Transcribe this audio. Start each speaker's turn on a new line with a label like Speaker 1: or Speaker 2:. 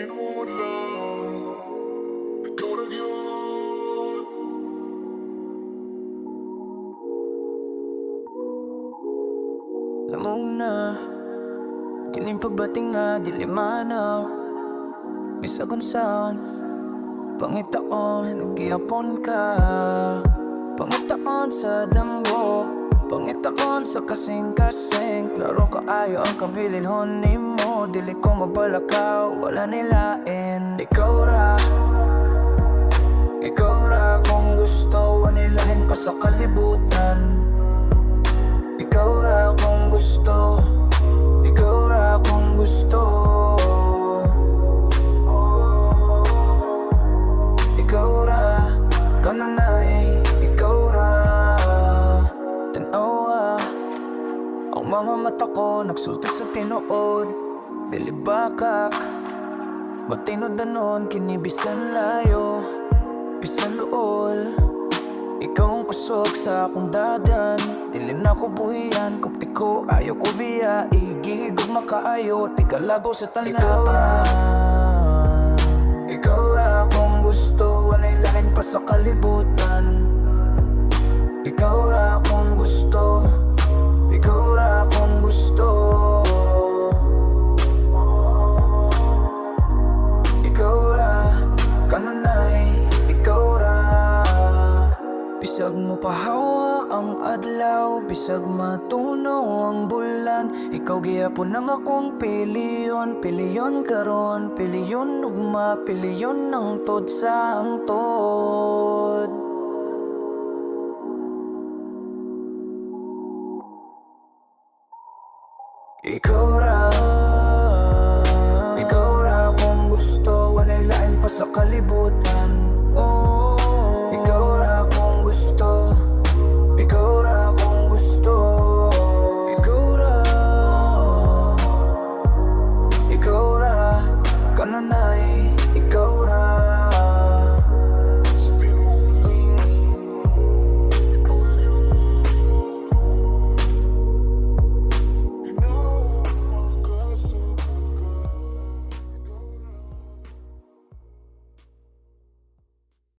Speaker 1: mo lang, ikaw na yun.
Speaker 2: Lamuna, kining pagbating nga di limanaw. Bisag unsaon, pangitaon, nagihapon ka. Pangitaon sa damgo, pangitaon sa kasing-kasing. Klaro kaayo ang kabilinhon nimo, dili ko mabalakaw, wala nilain. Ikaw ra kung gusto, wanilahin pa sa kalibutan. Ikaw ra kung gusto, ikaw ra kung gusto. Ikaw ra, kananay, ikaw ra. Tanawa, ang mga mata ko nagsulti sa tinuod. Dili bakak, matinod na nun, kinibisan layo, bisan luol. Ikaw ang kusog sa akong dadan, dili na ko buhiyan, kupti ko ayaw ko biya. Igigog makaayo, tigalago sa tanawa. Ikaw ra kung gusto, wanay lain pa sa kalibutan. Ikaw ra kung gusto, ikaw ra kung gusto. Ikaw ra, kanunay, ikaw ra. Bisag mo pahawa ang adlaw, bisag matunaw ang bulan. Ikaw gihapon ang akong piliyon, piliyon karon, piliyon ugma, piliyon ng tod sa hangtod. Ikaw ra kung gusto, walay lain pa sa kalibutan. Ikaw ra kung gusto, ikaw ra kung gusto. Ikaw ra, kanunay.